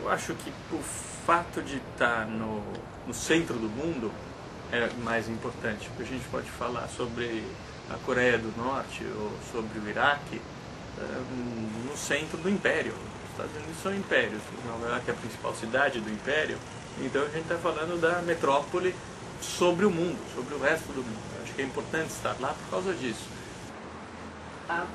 Eu acho que o fato de estar no centro do mundo é mais importante, porque a gente pode falar sobre a Coreia do Norte ou sobre o Iraque no centro do Império. Os Estados Unidos são impérios, Nova York é a principal cidade do Império, então a gente está falando da metrópole sobre o mundo, sobre o resto do mundo. Eu acho que é importante estar lá por causa disso. A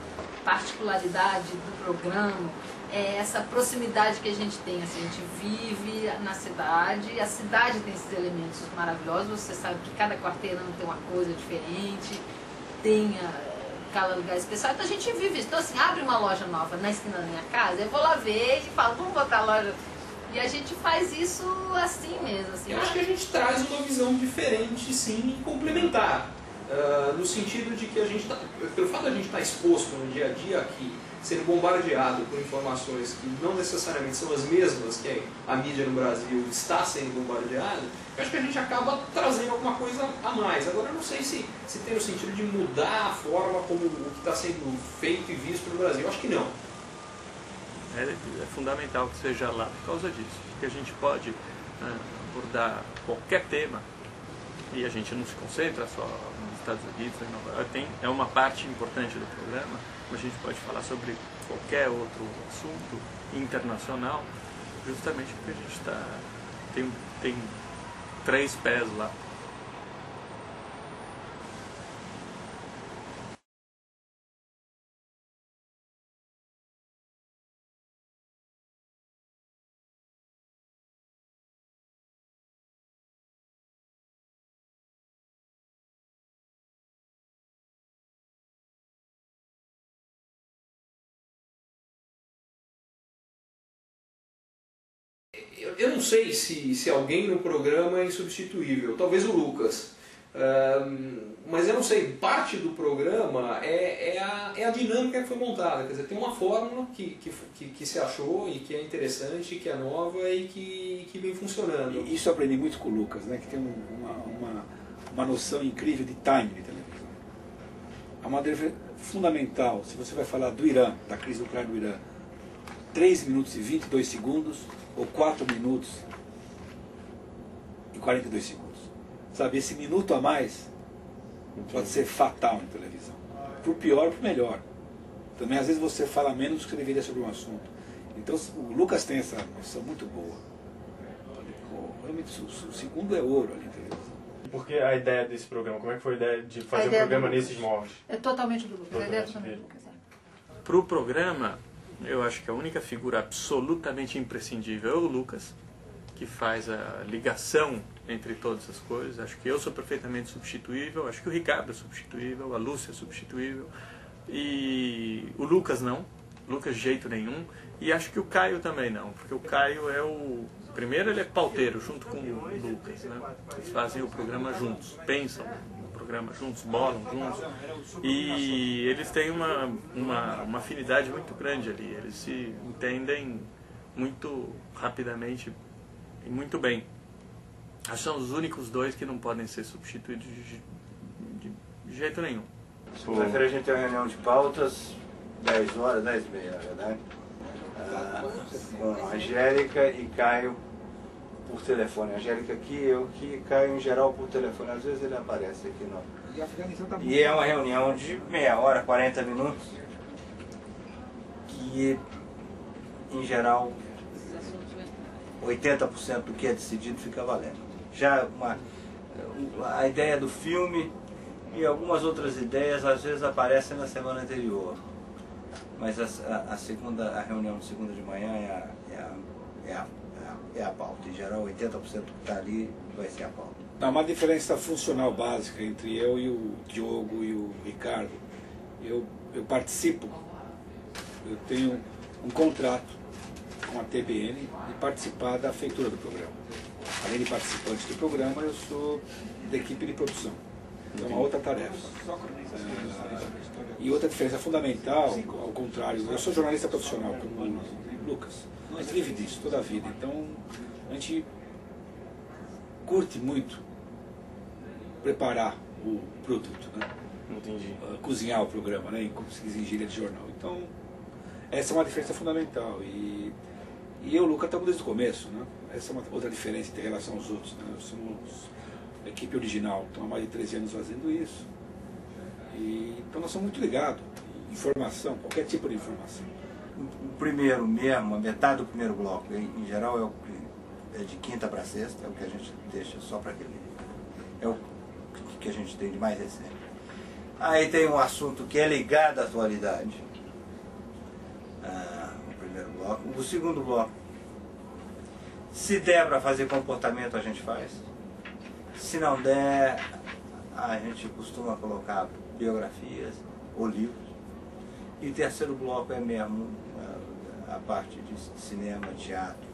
particularidade do programa é essa proximidade que a gente tem. Assim, a gente vive na cidade, a cidade tem esses elementos maravilhosos, você sabe que cada quarteirão tem uma coisa diferente, tem cada lugar especial, então a gente vive isso. Então assim, abre uma loja nova na esquina da minha casa, eu vou lá ver e falo, vamos botar a loja. E a gente faz isso assim mesmo. Assim, eu acho que a gente traz uma visão diferente, sim, e complementar. No sentido de que a gente pelo fato de a gente estar exposto no dia a dia aqui, sendo bombardeado por informações que não necessariamente são as mesmas que a mídia no Brasil está sendo bombardeada, eu acho que a gente acaba trazendo alguma coisa a mais. Agora eu não sei se tem o sentido de mudar a forma como o que está sendo feito e visto no Brasil. Eu acho que não. É fundamental que seja lá por causa disso, porque a gente pode abordar qualquer tema e a gente não se concentra só nos Estados Unidos, em Nova York. É uma parte importante do programa, mas a gente pode falar sobre qualquer outro assunto internacional, justamente porque a gente tem 3 pés lá. Eu não sei se alguém no programa é insubstituível, talvez o Lucas, mas eu não sei, parte do programa é a dinâmica que foi montada, quer dizer, tem uma fórmula que se achou e que é interessante, que é nova e que vem funcionando. Isso eu aprendi muito com o Lucas, né, que tem uma noção incrível de time de televisão. É uma diferença fundamental, se você vai falar do Irã, da crise nuclear do Irã, 3 minutos e 22 segundos ou 4 minutos e 42 segundos. Sabe, esse minuto a mais pode ser fatal em televisão. Pro pior, pro melhor. Também às vezes você fala menos do que deveria sobre um assunto. Então o Lucas tem essa noção muito boa. Realmente o segundo é ouro ali em televisão. Por que a ideia desse programa? Como é que foi a ideia de fazer um programa nesses moldes? É totalmente do Lucas. A ideia é totalmente do Lucas. Para o programa, eu acho que a única figura absolutamente imprescindível é o Lucas, que faz a ligação entre todas as coisas. Acho que eu sou perfeitamente substituível, acho que o Ricardo é substituível, a Lúcia é substituível, e o Lucas não, o Lucas de jeito nenhum, e acho que o Caio também não, porque o Caio é o... Primeiro ele é pauteiro, junto com o Lucas, né? Eles fazem o programa juntos, pensam no programa juntos, bolam juntos, e eles têm uma afinidade muito grande ali, eles se entendem muito rapidamente e muito bem. Acho que são os únicos 2 que não podem ser substituídos de jeito nenhum. Segunda-feira a gente tem uma reunião de pautas, 10 horas, 10 e meia, na verdade. Com a Angélica e Caio por telefone. A Angélica aqui, eu aqui, Caio em geral por telefone. Às vezes ele aparece aqui não. E é uma reunião de meia hora, 40 minutos, que em geral 80% do que é decidido fica valendo. Já a ideia do filme e algumas outras ideias às vezes aparecem na semana anterior. Mas a reunião de segunda de manhã é a pauta. Em geral, 80% do que está ali vai ser a pauta. Há uma diferença funcional básica entre eu e o Diogo e o Ricardo. Eu participo, eu tenho um contrato com a TBN de participar da feitura do programa. Além de participante do programa, eu sou da equipe de produção. Então é uma outra tarefa. E outra diferença fundamental, ao contrário, eu sou jornalista profissional, como o Lucas. A gente vive disso toda a vida. Então a gente curte muito preparar o produto, né? Entendi. Cozinhar o programa, né? Como se diz em gíria de jornal. Então essa é uma diferença fundamental. E eu e o Lucas estamos desde o começo, né? Essa é uma outra diferença em relação aos outros, né? Nós somos a equipe original, estamos há mais de 13 anos fazendo isso. Então nós somos muito ligados. Informação, qualquer tipo de informação. O primeiro mesmo, a metade do primeiro bloco, em geral é de quinta para sexta, é o que a gente deixa só para aquele. É o que a gente tem de mais recente. Aí tem um assunto que é ligado à atualidade. O primeiro bloco. O segundo bloco, se der para fazer comportamento, a gente faz. Se não der, a gente costuma colocar biografias ou livros. E o terceiro bloco é mesmo a parte de cinema, teatro,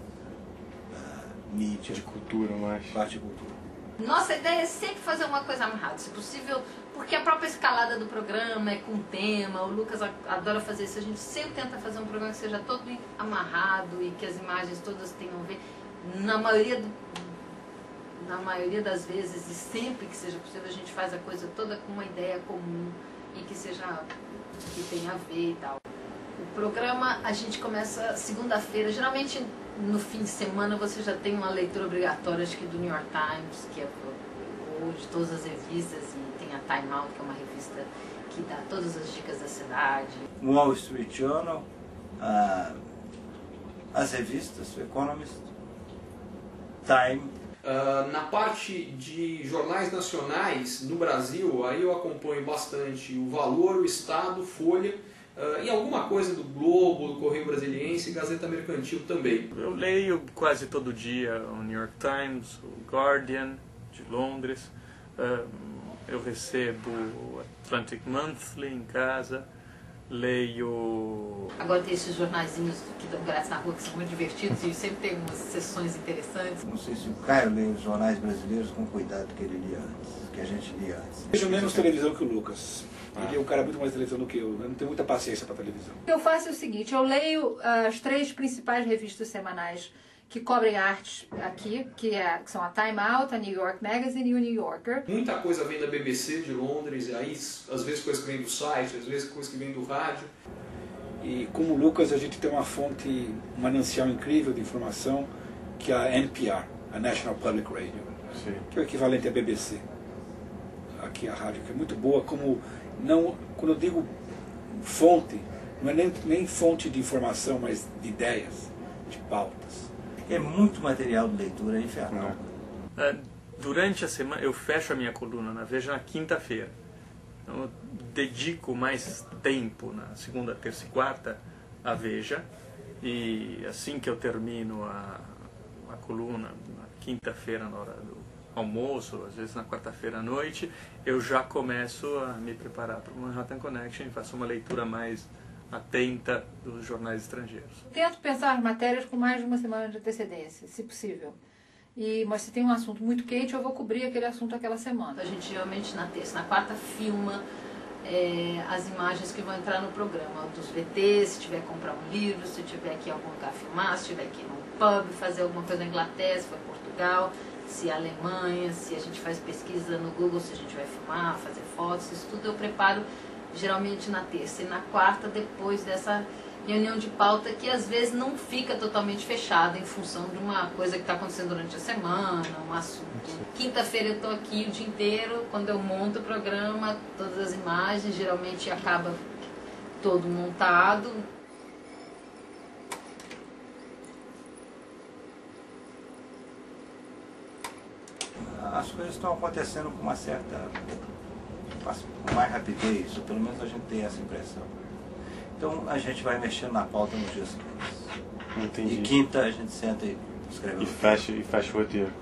mídia. De cultura mais. Parte de cultura. Nossa ideia é sempre fazer uma coisa amarrada, se possível, porque a própria escalada do programa é com tema, o Lucas adora fazer isso, a gente sempre tenta fazer um programa que seja todo amarrado e que as imagens todas tenham a ver. Na maioria das vezes, e sempre que seja possível, a gente faz a coisa toda com uma ideia comum e que tenha a ver e tal. O programa a gente começa segunda-feira, geralmente no fim de semana você já tem uma leitura obrigatória, acho que do New York Times, que é ou de todas as revistas, e tem a Time Out, que é uma revista que dá todas as dicas da cidade. Wall Street Journal, as revistas, o Economist, Time. Na parte de jornais nacionais no Brasil, aí eu acompanho bastante o Valor, o Estado, Folha e alguma coisa do Globo, do Correio Brasiliense e Gazeta Mercantil também. Eu leio quase todo dia o New York Times, o Guardian de Londres, eu recebo o Atlantic Monthly em casa, leio... Agora tem esses jornaizinhos que dão grátis na rua que são muito divertidos e sempre tem umas sessões interessantes. Não sei se o Caio lê os jornais brasileiros com o cuidado que ele lia antes, que a gente lia antes. Vejo menos televisão que o Lucas. Ele é um cara muito mais televisão do que eu. Eu não tenho muita paciência para televisão. O que eu faço é o seguinte, eu leio as 3 principais revistas semanais que cobrem artes aqui, que são a Time Out, a New York Magazine e o New Yorker. Muita coisa vem da BBC de Londres, aí às vezes coisa que vem do site, às vezes coisa que vem do rádio. E como o Lucas, a gente tem uma fonte, um manancial incrível de informação, que é a NPR, a National Public Radio, Sim. que é o equivalente à BBC. Aqui a rádio, que é muito boa, quando eu digo fonte, não é nem fonte de informação, mas de ideias, de pautas. É muito material de leitura infernal. Durante a semana, eu fecho a minha coluna na Veja na quinta-feira. Então, eu dedico mais tempo na segunda, terça e quarta à Veja. E assim que eu termino a coluna, na quinta-feira, na hora do almoço, às vezes na quarta-feira à noite, eu já começo a me preparar para o Manhattan Connection e faço uma leitura mais atenta dos jornais estrangeiros. Tento pensar as matérias com mais de uma semana de antecedência, se possível. Mas se tem um assunto muito quente, eu vou cobrir aquele assunto aquela semana. A gente geralmente na terça, na quarta filma as imagens que vão entrar no programa, dos VTs, se tiver que comprar um livro, se tiver que ir a algum lugar filmar, se tiver que ir num pub, fazer alguma coisa na Inglaterra, se for Portugal, se é Alemanha, se a gente faz pesquisa no Google, se a gente vai filmar, fazer fotos, isso tudo eu preparo geralmente na terça. E na quarta, depois dessa reunião de pauta, que às vezes não fica totalmente fechada em função de uma coisa que está acontecendo durante a semana, um assunto. Quinta-feira eu estou aqui o dia inteiro, quando eu monto o programa, todas as imagens, geralmente acaba todo montado. As coisas estão acontecendo com mais rapidez, ou pelo menos a gente tem essa impressão. Então a gente vai mexendo na pauta nos dias seguintes. Entendi. E quinta a gente senta e escreve. E fecha o roteiro.